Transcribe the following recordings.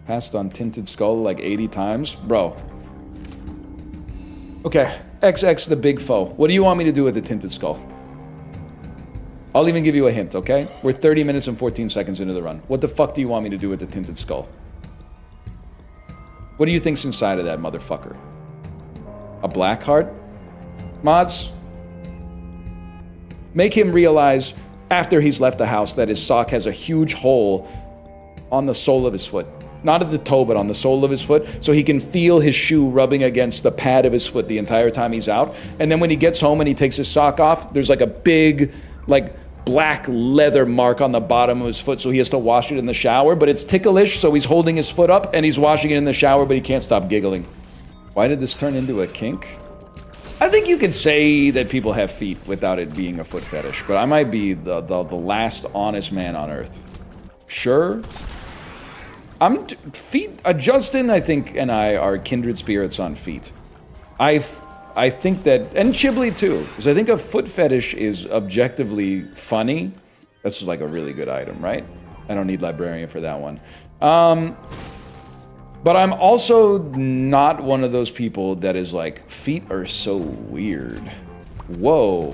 Passed on Tinted Skull like 80 times. Bro. Okay, XX the big foe. What do you want me to do with the Tinted Skull? I'll even give you a hint, okay? We're 30 minutes and 14 seconds into the run. What the fuck do you want me to do with the Tinted Skull? What do you think's inside of that motherfucker? A black heart? Mods? Make him realize after he's left the house that his sock has a huge hole on the sole of his foot. Not at the toe, but on the sole of his foot, so he can feel his shoe rubbing against the pad of his foot the entire time he's out. And then when he gets home and he takes his sock off, there's like a big, like, black leather mark on the bottom of his foot, so he has to wash it in the shower, but it's ticklish, so he's holding his foot up and he's washing it in the shower, but he can't stop giggling. Why did this turn into a kink? I think you could say that people have feet without it being a foot fetish, but I might be the last honest man on earth. Sure. Justin, I think, and I are kindred spirits on feet. I think that, and Chibli too, because I think a foot fetish is objectively funny. That's like a really good item, right? I don't need librarian for that one. But I'm also not one of those people that is like, feet are so weird. Whoa,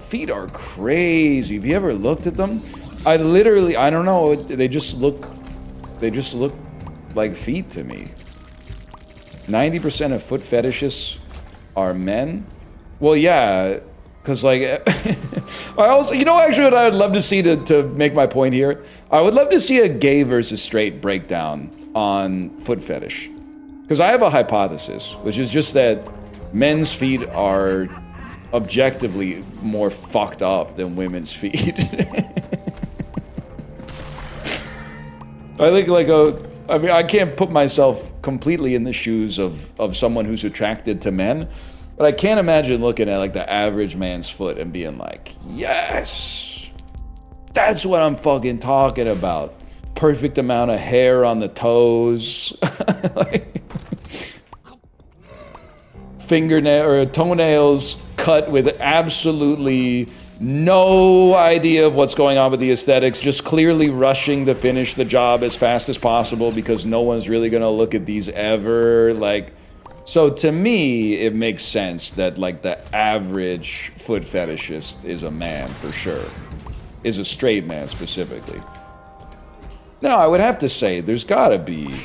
feet are crazy. Have you ever looked at them? I don't know, they just look like feet to me. 90% of foot fetishists are men. Well, yeah, because like, I also, you know, actually what I would love to see to make my point here, I would love to see a gay versus straight breakdown on foot fetish. Because I have a hypothesis, which is just that men's feet are objectively more fucked up than women's feet. I think like I mean, I can't put myself completely in the shoes of someone who's attracted to men, but I can't imagine looking at like the average man's foot and being like, yes, that's what I'm fucking talking about. Perfect amount of hair on the toes. Like, fingernail or toenails cut with absolutely no idea of what's going on with the aesthetics, just clearly rushing to finish the job as fast as possible because no one's really gonna look at these ever. Like, so to me, it makes sense that like the average foot fetishist is a man for sure, is a straight man specifically. Now, I would have to say there's gotta be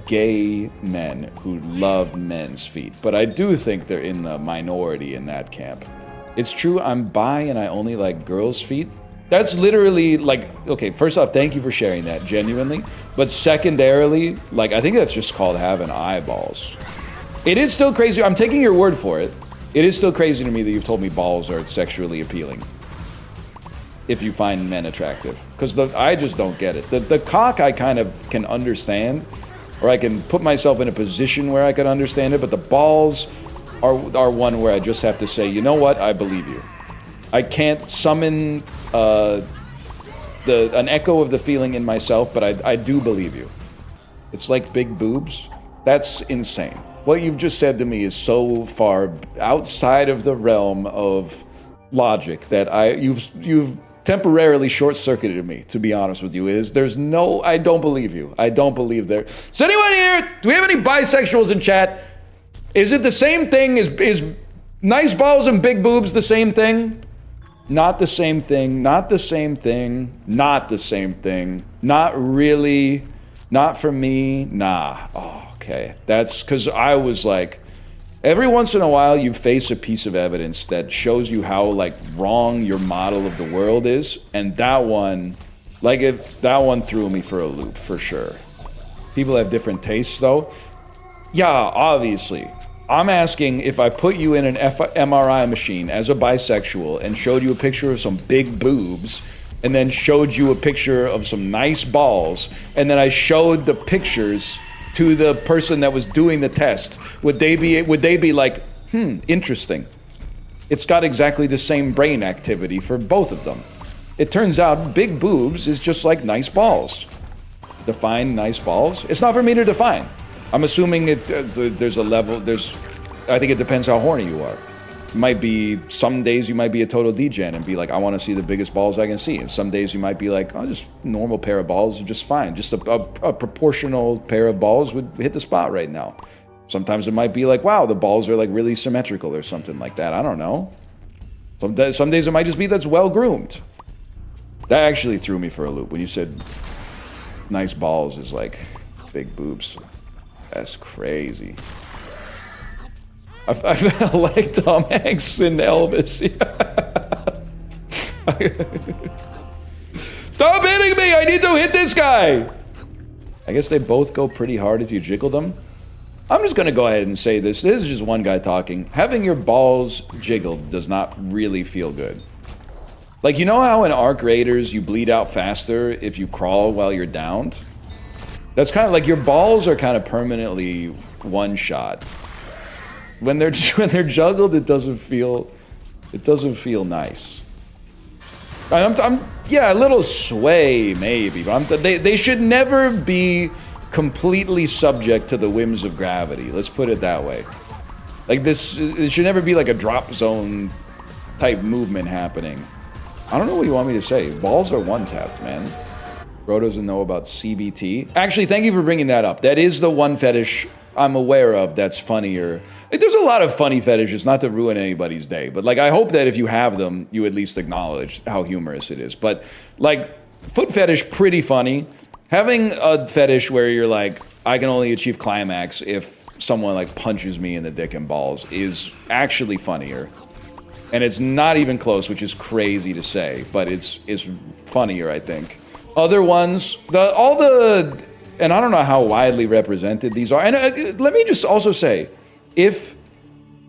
gay men who love men's feet, but I do think they're in the minority in that camp. It's true, I'm bi and I only like girls' feet. That's literally like, okay, first off, thank you for sharing that, genuinely. But secondarily, like, I think that's just called having eyeballs. It is still crazy, I'm taking your word for it. It is still crazy to me that you've told me balls are sexually appealing. If you find men attractive. Because I just don't get it. The cock I kind of can understand, or I can put myself in a position where I can understand it, but the balls are one where I just have to say, you know what, I believe you. I can't summon an echo of the feeling in myself, but I do believe you. It's like big boobs. That's insane. What you've just said to me is so far outside of the realm of logic that you've temporarily short-circuited me, to be honest with you. I don't believe you. I don't believe there. Is anyone here? Do we have any bisexuals in chat? Is it the same thing? Is nice balls and big boobs the same thing? Not the same thing, not the same thing, not the same thing, not really, not for me, nah. Oh, okay. That's because I was like, every once in a while you face a piece of evidence that shows you how like wrong your model of the world is, and that one threw me for a loop for sure. People have different tastes though. Yeah, obviously. I'm asking if I put you in an MRI machine as a bisexual and showed you a picture of some big boobs and then showed you a picture of some nice balls and then I showed the pictures to the person that was doing the test, would they be like, interesting. It's got exactly the same brain activity for both of them. It turns out big boobs is just like nice balls. Define nice balls? It's not for me to define. I'm assuming there's a level, I think it depends how horny you are. Might be, some days you might be a total degen and be like, I want to see the biggest balls I can see. And some days you might be like, oh, just normal pair of balls are just fine. Just a proportional pair of balls would hit the spot right now. Sometimes it might be like, wow, the balls are like really symmetrical or something like that. I don't know. Some days it might just be that's well groomed. That actually threw me for a loop when you said nice balls is like big boobs. That's crazy. I felt like Tom Hanks in Elvis. Stop hitting me! I need to hit this guy! I guess they both go pretty hard if you jiggle them. I'm just gonna go ahead and say this. This is just one guy talking. Having your balls jiggled does not really feel good. Like, you know how in Arc Raiders you bleed out faster if you crawl while you're downed? That's kind of like your balls are kind of permanently one shot. When they're juggled, it doesn't feel nice. Yeah, a little sway maybe, but they should never be completely subject to the whims of gravity. Let's put it that way. Like this, it should never be like a drop zone type movement happening. I don't know what you want me to say. Balls are one-tapped, man. Bro doesn't know about CBT. Actually, thank you for bringing that up. That is the one fetish I'm aware of that's funnier. Like, there's a lot of funny fetishes, not to ruin anybody's day, but like I hope that if you have them, you at least acknowledge how humorous it is. But like, foot fetish, pretty funny. Having a fetish where you're like, I can only achieve climax if someone like punches me in the dick and balls is actually funnier. And it's not even close, which is crazy to say, but it's funnier, I think. Other ones, and I don't know how widely represented these are. And let me just also say, if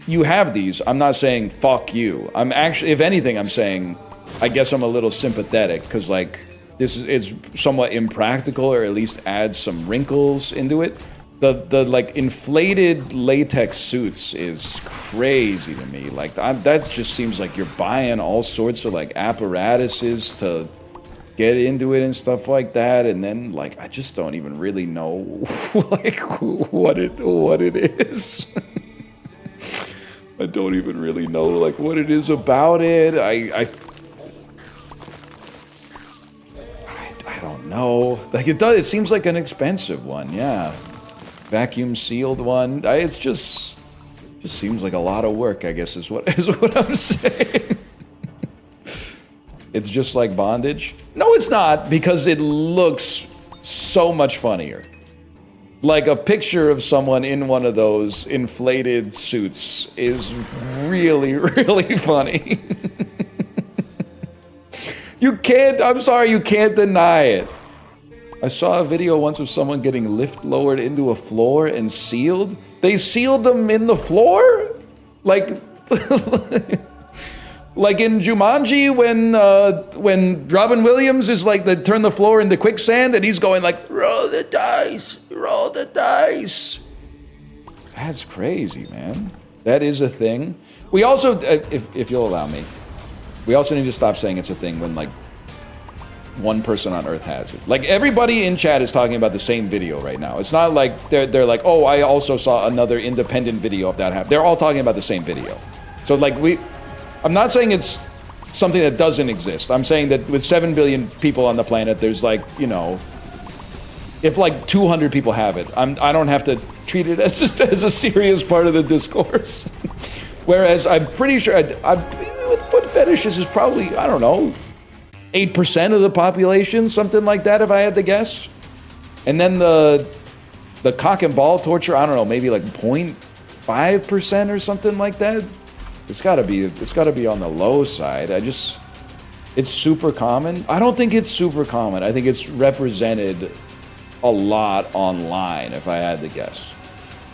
you have these, I'm not saying fuck you. I'm actually, if anything, I'm saying, I guess I'm a little sympathetic, because like, this is somewhat impractical, or at least adds some wrinkles into it. The like inflated latex suits is crazy to me. Like that just seems like you're buying all sorts of like apparatuses to get into it and stuff like that, and then like I just don't even really know like what it is. I don't even really know like what it is about it. I don't know. Like it seems like an expensive one, yeah. Vacuum sealed one. It's just seems like a lot of work, I guess is what I'm saying. It's just like bondage. No, it's not, because it looks so much funnier. Like a picture of someone in one of those inflated suits is really, really funny. I'm sorry, you can't deny it. I saw a video once of someone getting lift lowered into a floor and sealed. They sealed them in the floor? Like, like in Jumanji when Robin Williams is like, they turn the floor into quicksand and he's going like, roll the dice, roll the dice. That's crazy, man. That is a thing. We also, if you'll allow me, we also need to stop saying it's a thing when like one person on Earth has it. Like everybody in chat is talking about the same video right now. It's not like they're like, oh, I also saw another independent video of that happen. They're all talking about the same video. So like I'm not saying it's something that doesn't exist. I'm saying that with 7 billion people on the planet, there's like, you know, if like 200 people have it, I don't have to treat it as just as a serious part of the discourse. Whereas I'm pretty sure with foot fetishes is probably, I don't know, 8% of the population, something like that, if I had to guess. And then the cock and ball torture, I don't know, maybe like 0.5% or something like that. It's gotta be on the low side. It's super common. I don't think it's super common. I think it's represented a lot online, if I had to guess.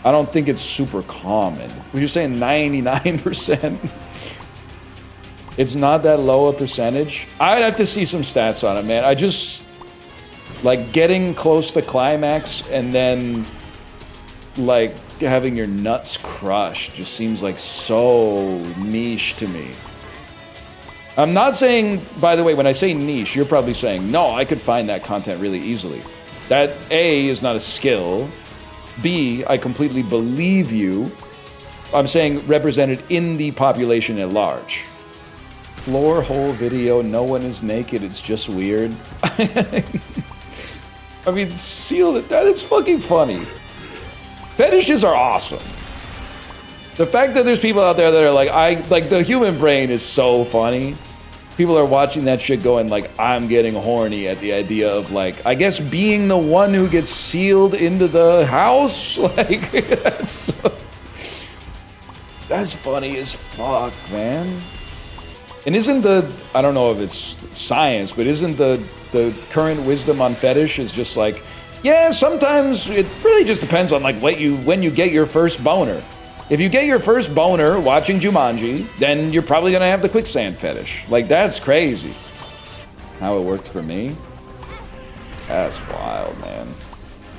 I don't think it's super common. Would you say 99%? It's not that low a percentage. I'd have to see some stats on it, man. I just, like, getting close to climax and then, like, having your nuts crushed just seems like so niche to me. I'm not saying, by the way, when I say niche, you're probably saying, no, I could find that content really easily. That, A, is not a skill. B, I completely believe you. I'm saying represented in the population at large. Floor hole video, no one is naked, it's just weird. I mean, seal it, that is fucking funny. Fetishes are awesome. The fact that there's people out there that are like the human brain is so funny. People are watching that shit going like, I'm getting horny at the idea of like, I guess being the one who gets sealed into the house? Like, that's funny as fuck, man. And isn't I don't know if it's science, but isn't the current wisdom on fetish is just like, yeah, sometimes it really just depends on like when you get your first boner. If you get your first boner watching Jumanji, then you're probably gonna have the quicksand fetish. Like, that's crazy. How it worked for me? That's wild, man.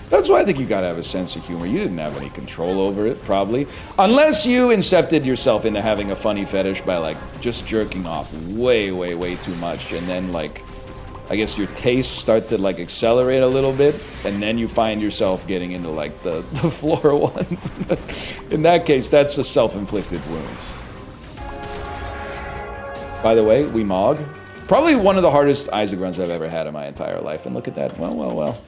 That's why I think you gotta have a sense of humor. You didn't have any control over it, probably. Unless you incepted yourself into having a funny fetish by, like, just jerking off way, way, way too much. And then, like, I guess your tastes start to, like, accelerate a little bit. And then you find yourself getting into, like, the floor one. In that case, that's a self-inflicted wound. By the way, we Mog. Probably one of the hardest Isaac runs I've ever had in my entire life. And look at that. Well, well, well.